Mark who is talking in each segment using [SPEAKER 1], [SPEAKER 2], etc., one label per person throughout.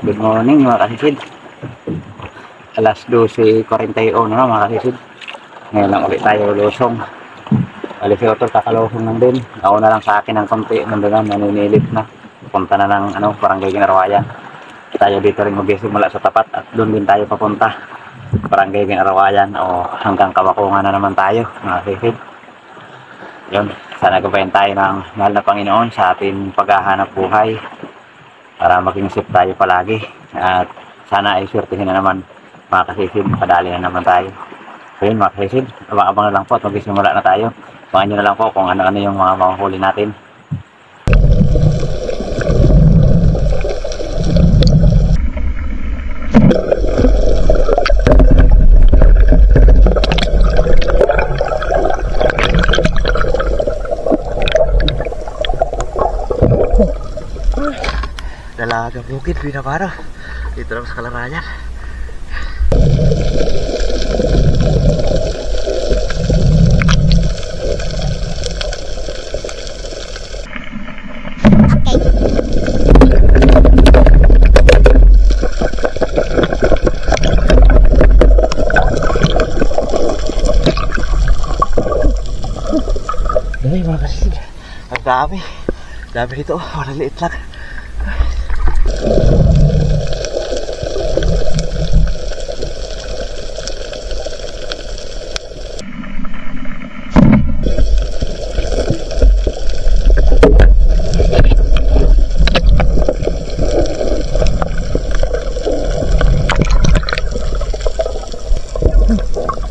[SPEAKER 1] Good morning mga kasisid. Alas 12:41 na mga kasisid. Ngayon lang ulit tayo lusong. Alis si Otto kakalusong lang din. Ako na lang sa akin ng konti. Nandun naninilip na. Punta na ng Barangay Ginarawayan. Tayo dito rin mag-simula sa tapat at doon din tayo papunta. Barangay Ginarawayan o hanggang Kabakungan na naman tayo mga kasisid. Yun, sana gabayan tayo ng mahal na Panginoon sa ating paghahanap buhay. Para maging safe tayo palagi at sana ay swertihin na naman mga kasisid, makadali na naman tayo. So yun mga kasisid, abang-abang na lang po at magsisimula na tayo. Abangan nyo na lang po kung ano-ano yung mga mahuli natin. Dalaga bukid, pinaparo. Dito lang sa Kalarayan. Dami mga kasisid. Ang dami. Dami dito. Maliliit lang.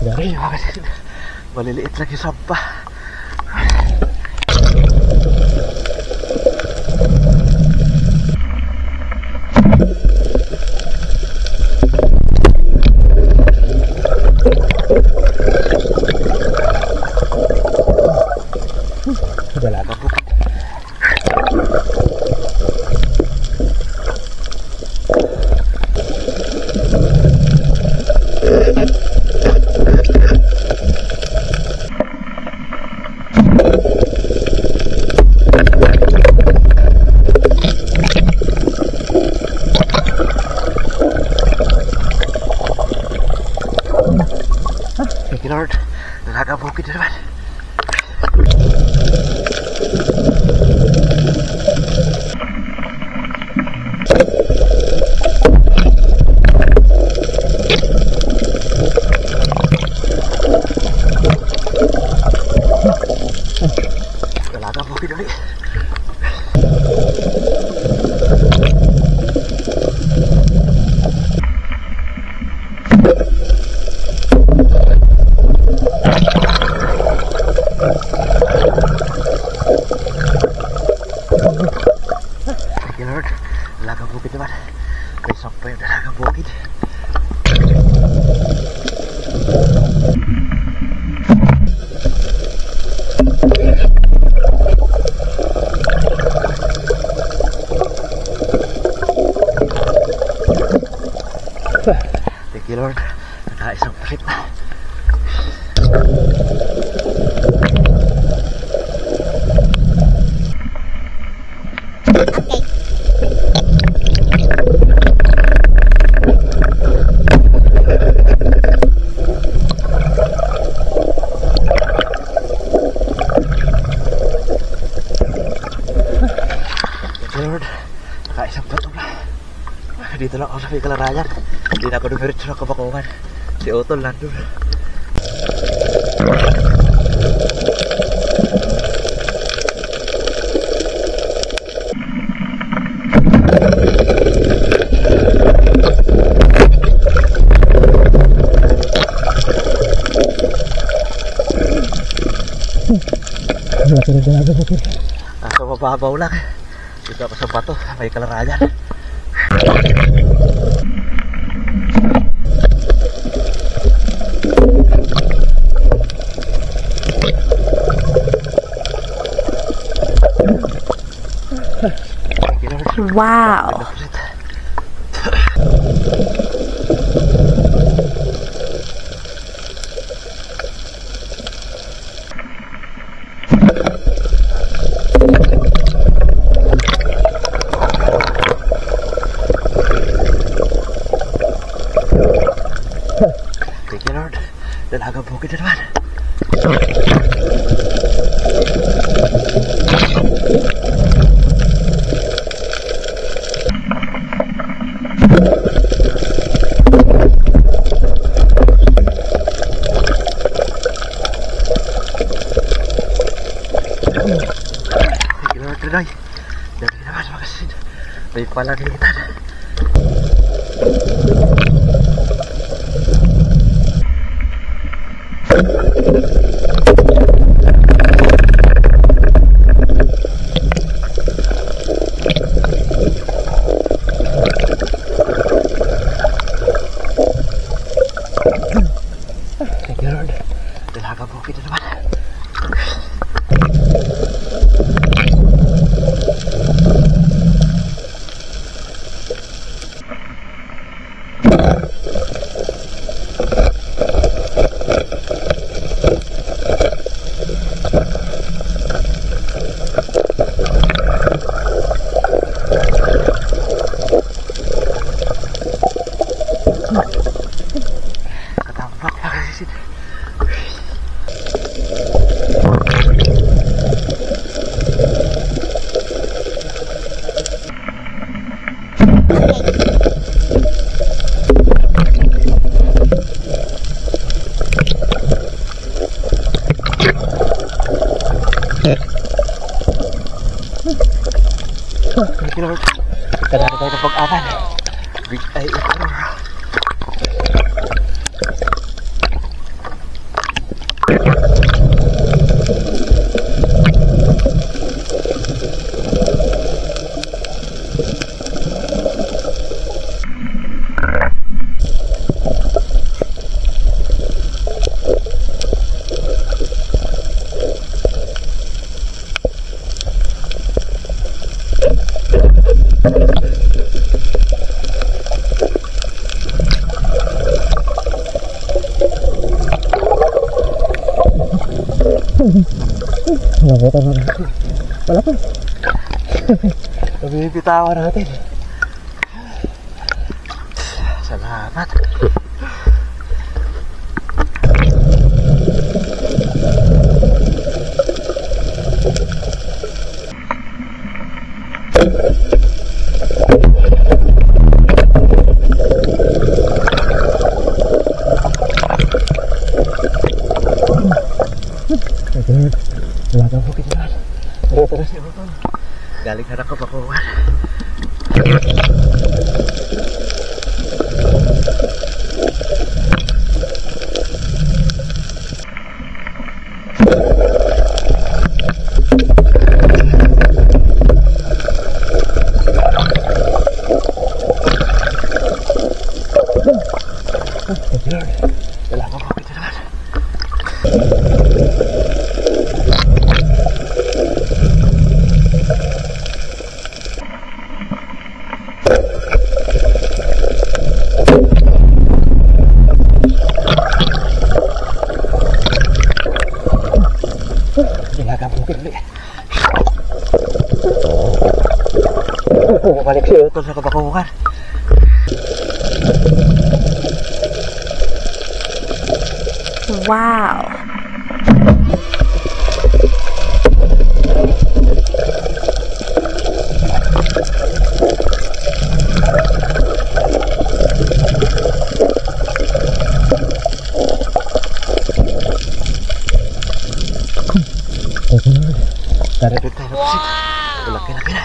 [SPEAKER 1] Dari mga kasisid. Maliliit lang yung sampah. Dalaga bukid. Thank you Lord. Dalaga bukid na naman. Dalaga bukid ulit. Thank you Lord. Dalaga bukid naman. May sampay yung dalaga bukid. Thank you Lord. Nakaisang palit na. Lord, nakaisang patong na. Dito lang ako sa may Kalarayan. Hindi na ako dumiritso ng Kabakungan. Si Otol nandun. Nasa mababaw lang. Dito ako sa bato, may kalarayan.
[SPEAKER 2] Wow.
[SPEAKER 1] Thank you, Lord. Dalagang bukid na naman. Thank you, Lord. Tuloy. Dali naman mga kasin. May pala nilitan. Thank you, Lord. Dalagang bukid na naman. Katambak mga kasisid. Thank you, Lord. Kadari tayo ng pag-aman. Big eye ito. Nabutan na natin. Wala pa. Nabibitawan natin. Salamat. Wala kang bukid naman. Dito na siya ito. Galing na nakapakuhan. Wala kang bukid naman. Ilagang bukid ulit. Bumalik siya ito sa kabakuhan.
[SPEAKER 2] Wow.
[SPEAKER 1] Darapit tayo na pusik. Laki-laki na.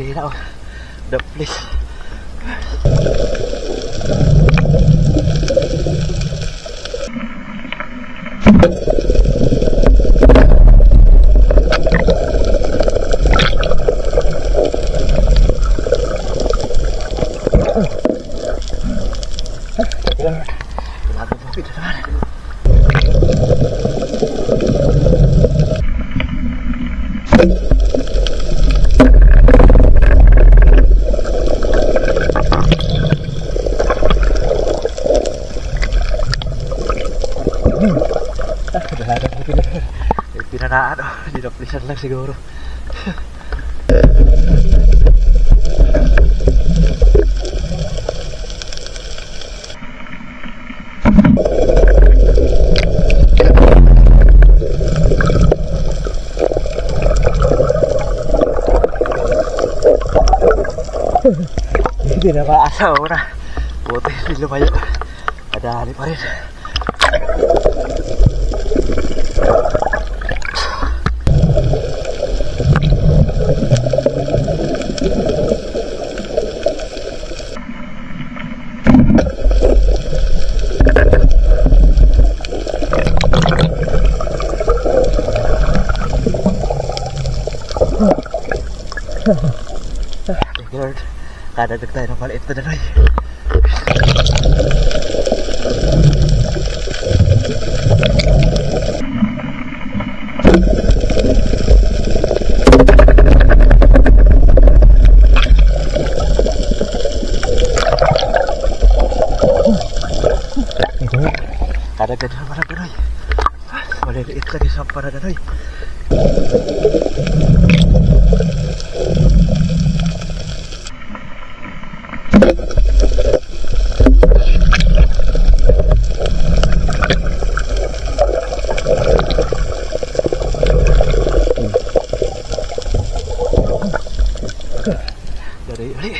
[SPEAKER 2] kanina. Oh. The place. Lago bukid naman. Dalaga bukid naman. Pinanaan, oh. Dinaplisan lang siguro. Hindi na maasaw na. Buti hindi lumayo. Madali pa rin. Thank you Lord. Kadadag tayo ng maliit na danoy. Kadadag na naman ang danoy. Maliliit lang isang para danoy. Dari-dari.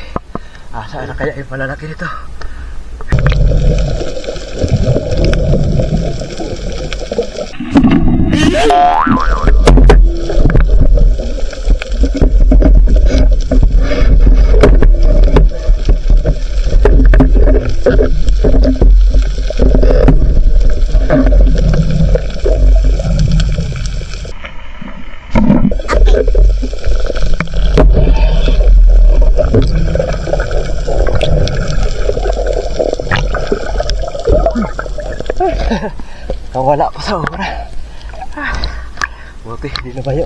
[SPEAKER 2] Saan na kaya yung malalaki nito? Kawala pa sa obra. Buti, hindi lumayo.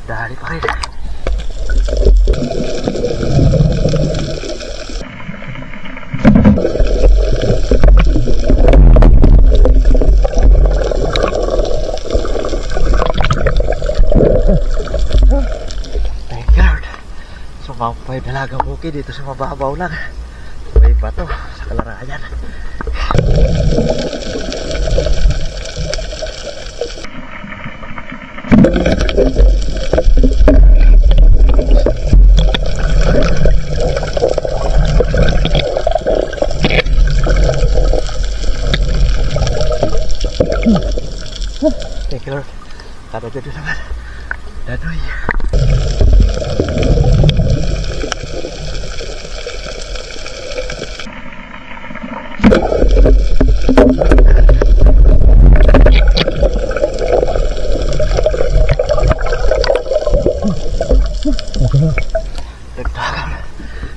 [SPEAKER 2] Dali pa rin. Thank God. Sumampay dalagang bukid dito sa mababaw lang. May bato sa kalarayan. Thank you Lord. Kada jadi naman. Danoy.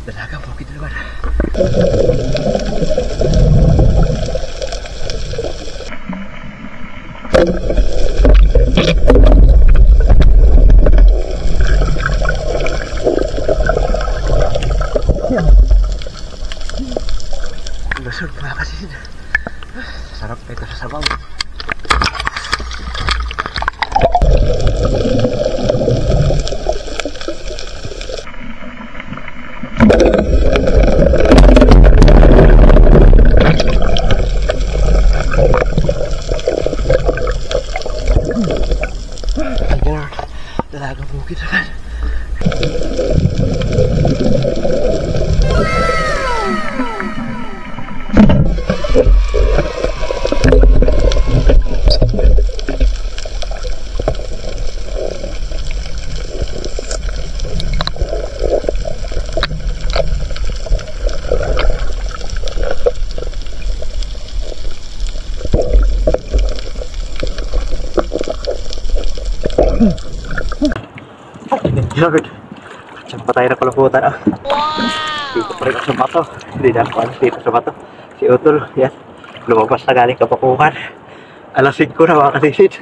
[SPEAKER 2] Dalagang bukid naman. Lusog mga kasin. Sarap ito sa sabaw. Dalagang bukid naman.
[SPEAKER 1] Lord. Saan pa tayo nakalaputan? Ah. Dito pa rin ako sa bato. Hindi na ako alas dito sa bato. Si Utol, yan. Lumabas na galing Kapakuhan. Alas 5 na mga kasisid.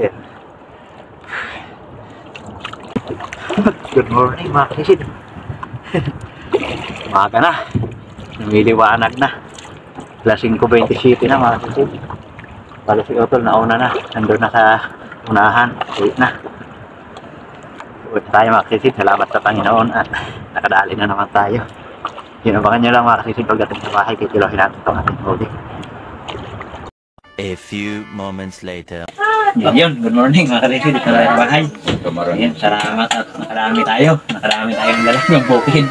[SPEAKER 1] Yan. Good morning mga kasisid. Umaga na. Lumiliwanag na. Alas 5:27 na mga kasisid. Balo si Utol, nauna na. Nandun na sa unahan. Wait na. Ulit tayo mga kasisid. Salamat sa Panginoon at nakadali na naman tayo. Inabangan nyo lang mga kasisid pagdating sa bahay. Kikilohin natin itong ating huli.
[SPEAKER 3] A few moments later.
[SPEAKER 1] Yun, good morning mga kasisid. Dito tayo sa bahay. Yan, salamat at nakarami tayo. Nakarami tayong dalagang bukid.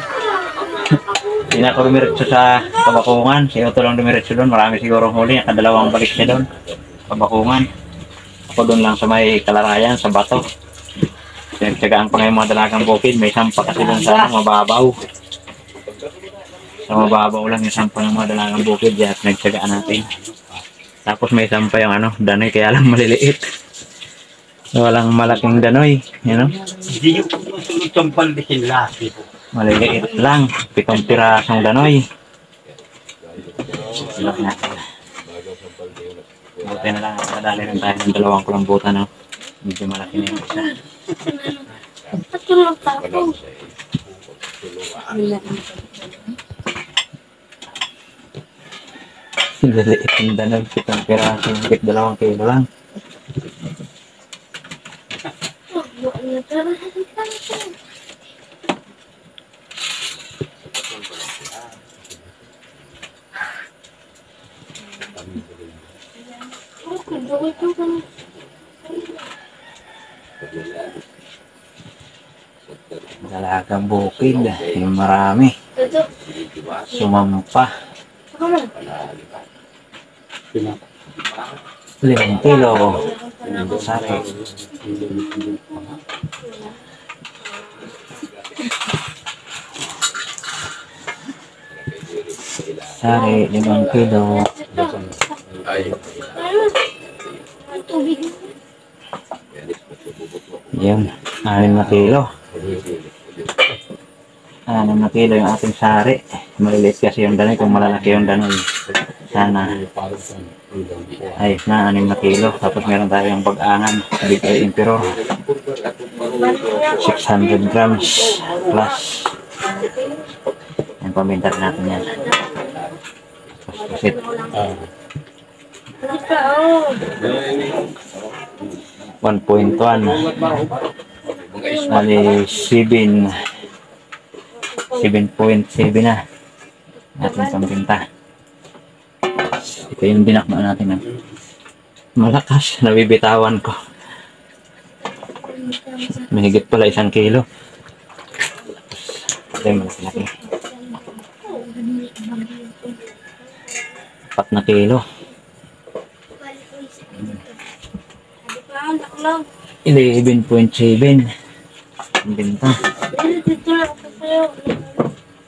[SPEAKER 1] Hindi na ako dumiretso sa Kabakungan. Si Otto lang dumiretso doon. Marami sigurong huli. Nakadalawang balik siya doon. Kabakungan. Ako doon lang sa may Kalarayan, sa bato. Pinagtsagaan pa ngayon mga dalagang bukid. May sampa kasi doon sa mababaw. Sa mababaw lang yung sampa ng mga dalagang bukid. Kaya pinagtsagaan natin. Tapos may sampa yung danoy. Kaya lang maliliit. Walang malaking danoy. You know?
[SPEAKER 2] Hindi yung susunod sampal din laki.
[SPEAKER 1] Maliliit lang. 7 pirasong danoy. Silap natin. Buti na lang. Nadali rin tayo ng 2 kulambutan. No? Medyo malaki na yung isa.
[SPEAKER 4] Patulog pa ako.
[SPEAKER 1] Maliliit yung danoy. 7 pirasong. 2 kilo lang. Dalagang bukid. Yung marami. Sumampa. 5 kilo. Sari. Sari, 5 kilo. Yan, 6 na kilo. 6 na kilo yung ating sari. Maliliit kasi yung danoy. Kung malalaki yung danoy, sana ay na 6 na kilo. Tapos meron tayong pag-angan. Big Eye Emperor. 600 grams plus. Yan, pambinta rin natin yan. Tapos pusit. 1.1. Mali 7. 7.7 na. Ating pambinta. Ito yung dinakma natin. Malakas. Nabibitawan ko. Mahigit pala 1 kilo. Ito yung malaki-laki. 4 na kilo. 11.7. Ang binta.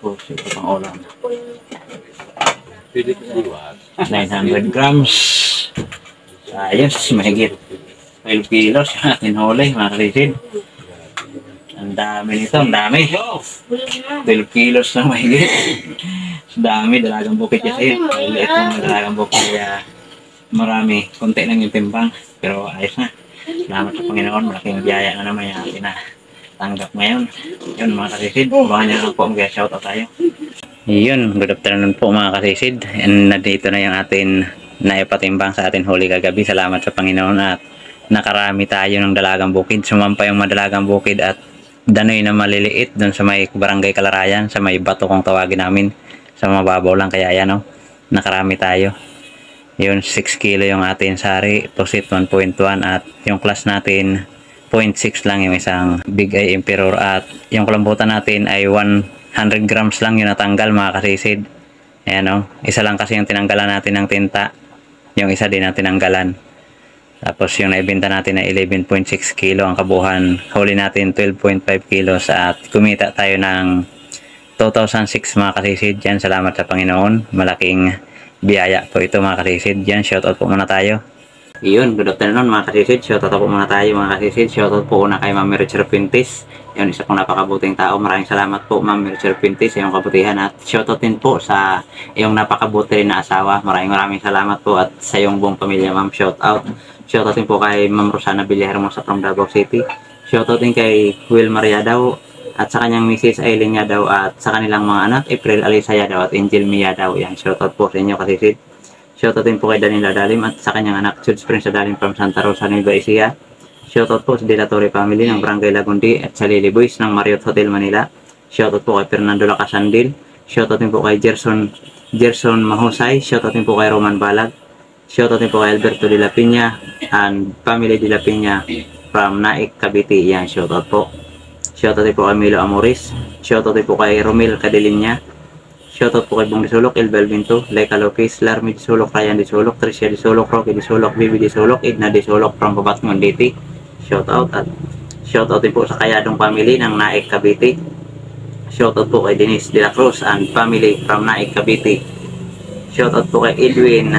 [SPEAKER 1] Puso ito pang ulam. 900 grams. Ayos, mahigit 12 kilos yung ating huli, mga kalisid. Ang dami nito, ang dami. 12 kilos na mahigit. Ang dami, dalagang bukid kasi. Maliit ng dalagang bukid. Kaya marami, konti lang yung timbang. Pero ayos na. Salamat sa Panginoon, malaking biyaya na naman yung ating tanggap ngayon. Yun mga kasisid, abangan nyo lang po ang shoutout tayo. Yun, good afternoon po mga kasisid. And nandito na yung atin naipatimbang sa atin huli kagabi. Salamat sa Panginoon at nakarami tayo ng dalagang bukid. Sumampa yung madalagang bukid at danoy na maliliit doon sa may barangay Kalarayan, sa may bato kung tawagin namin. Sa mababaw lang kaya yan, no? Nakarami tayo. Yun, 6 kilo yung atin sari, pusit 1.1 at yung class natin 0.6 lang yung isang Big Eye Emperor at yung kulambutan natin ay 100 grams lang yung natanggal mga kasisid. Ayan o, isa lang kasi yung tinanggalan natin ng tinta, yung isa din natin tinanggalan. Tapos yung naibenta natin ay 11.6 kilo ang kabuhan, huli natin 12.5 kilos at kumita tayo ng 2006 mga kasisid. Yan, salamat sa Panginoon. Malaking biyaya po ito mga kasisid. Yan, shoutout po muna tayo. Yun, good afternoon mga kasisid. Shoutout po muna tayo mga kasisid. Shoutout po una kay Ma'am Richard Pintis. Yun, isa pong napakabuting tao. Maraming salamat po Ma'am Richard Pintis sa iyong kabutihan. At shoutout din po sa iyong napakabuti rin na asawa. Maraming salamat po at sa iyong buong pamilya Ma'am. Shoutout. Shoutout din po kay Ma'am Rosana Villahermosa from Davao City. Shoutout din kay Will Maria daw at sa kanyang Mrs. Aileen Yadaw at sa kanilang mga anak, April Alisa Yadaw at Angel Mia daw. Yan, shoutout po sa inyo kasisid. Shoutout din po kay Danila Dalim at sa kanyang anak, Jude Prince Dalim from Santa Rosa, Nueva Ecija. Shoutout po sa De La Torre family ng Barangay Lagundi at sa Lily Boys ng Marriott Hotel Manila. Shoutout po kay Fernando Lacasandil. Shoutout din po kay Gerson Mahusay. Shoutout din po kay Roman Balag. Shoutout din po kay Alberto de la Piña and family de la Piña from Naik, Cavite. Yan, shoutout po. Shoutout din po kay Milo Amoris. Shoutout din po kay Romil Cadelinya. Shoutout po kay Bong Disulok, Elbel Binto, Laika Lopez, Larmy Disulok, Ryan Disulok, Tricia Disulok, Rocky Disulok, Bibi Disulok, Edna Disulok from Babatngon City. Shoutout at shoutout din po sa Kayadong family ng Naik, Cavite. Shoutout po kay Denise De La Cruz and family from Naik, Cavite. Shoutout po kay Edwin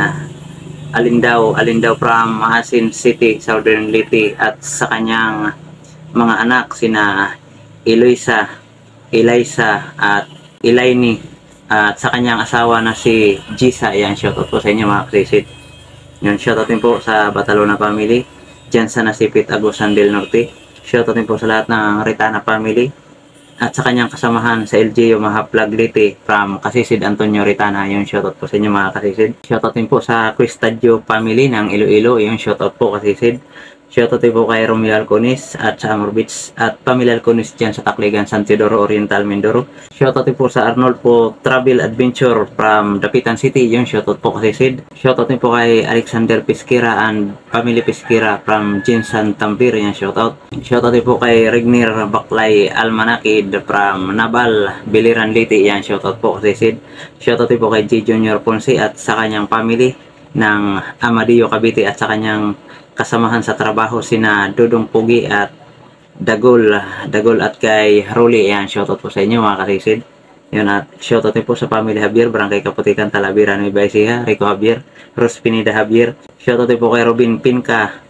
[SPEAKER 1] Alindaw from Maasin City, Southern Leyte at sa kanyang mga anak sina Eliza at Elaine at sa kanyang asawa na si Gisa. Yan, shoutout po sa inyo mga kasisid. Yan, shoutout din po sa Batalona family dyan sa Nasipit, Agusan del Norte. Shoutout din po sa lahat ng Ritana family at sa kanyang kasamahan sa LGU Mahaplag Leyte from Kasisid Antonio Ritana. Yung shoutout po sa inyo mga kasisid. Shoutout din po sa Cristadio family ng Iloilo. Yung shoutout po kasisid. Shoutout din po kay Romeo Alconis at sa Amor Beach at Pamela Alconis dyan sa Tacligan, San Teodoro Oriental, Mindoro. Shoutout din po sa Arnold po Travel Adventure from Dapitan City. Yung shoutout po kasisid. Shoutout din po kay Alexander Pesquera and family Pesquera from Jinsan Tampir. Yan, shoutout. Shoutout din po kay Regnir Baklay Almanakid from Nabal, Biliran Leyte. Yan, shoutout po kasisid. Shoutout din po kay J. Junior Ponce at sa kanyang family ng Amadillo, Cavite at sa kanyang kasamahan sa trabaho sina Dudong Pugi at Dagol at kay Rolly. Yan, shoutout po sa inyo mga kasisid. Yun, at shoutout din po sa family Javier, Barangay Kaputikan, Talavera, Nueva Ecija, Rico Javier, Ros Pineda Javier. Shoutout din po kay Robin Pinca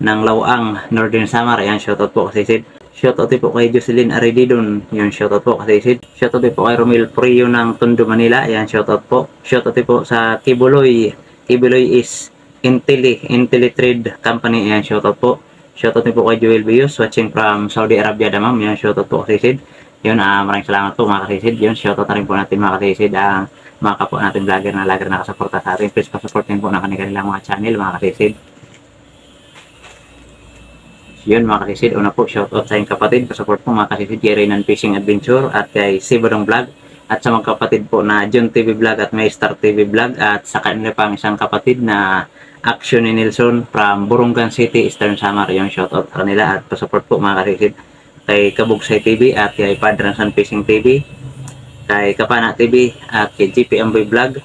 [SPEAKER 1] ng Lawang, Northern Samar. Yan, shoutout po kasisid. Shoutout din po kay Jocelyn Arididon. Yun, shoutout po kasisid. Shoutout din po kay Romil Prio ng Tondo, Manila. Yan, shoutout po. Shoutout din po sa Kibuloy is IntelliTrade Company. Yan, shoutout po. Shoutout din po kay Joel Bios watching from Saudi Arabia Damam. Yan, shoutout po kasisid. Yun, maraming salamat po mga kasisid. Yun, shoutout na rin po natin mga kasisid mga kapwa natin vlogger na nakasuporta sa atin. Please pasuportin po na kanilang mga channel mga kasisid. Yun mga kasisid, una po shoutout sa inyong kapatid, pasupport po mga kasisid kay Reynan Fishing Adventure at kay Sibadong Vlog at sa mga kapatid po na John TV Vlog at Maystar TV Vlog at sa kanila pang isang kapatid na Action ni Nelson from Burungan City, Eastern Samar. Yung shoutout sa kanila at pasupport po mga kasisid kay Kabugsay TV at kay Padransan Fishing TV, kay Kapana TV at kay GP Amboy Vlog,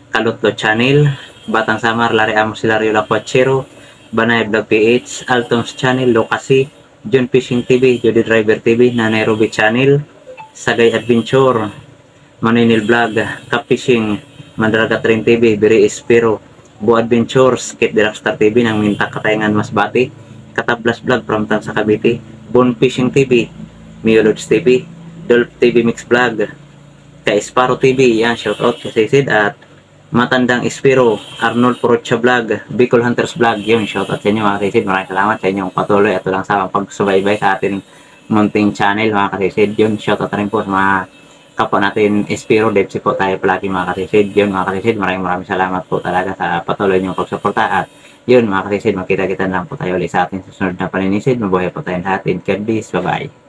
[SPEAKER 1] Kalutlo Channel, Batang Samar, Larry Amos Hilario Lacuachero, Banay Vlog PH, Altons Channel, Lokasi, John Fishing TV, Jody Driver TV, Nanay Ruby Channel, Sagay Adventure, Maninil Vlog, Cap Fishing, Mandragat Train TV, Biri Espiro, Bo Adventures, Kit Directstar TV ng Mintak Katayangan Masbate, Katablas Vlog from Tansa Cavite, Bon Fishing TV, Miolods TV, Dolph TV Mix Vlog, kay Sparrow TV. Yan, shoutout kay Sid at Matandang Espiro, Arnold Porocha Vlog, Bicol Hunters Vlog. Yun, shoutout sa inyo mga kaisid. Maraming salamat sa inyong patuloy at walang sawang pagsubaybay sa ating munting channel mga kaisid. Yun, shoutout rin po sa mga kapwa natin Espiro, Depsi po tayo palagi mga kasisid. Yun mga kasisid, maraming salamat po talaga sa patuloy niyong pagsuporta. At yun mga kasisid, makita-kita lang po tayo ulit sa ating susunod na paninisid. Mabuhay po tayo sa atin. God bless. Bye-bye.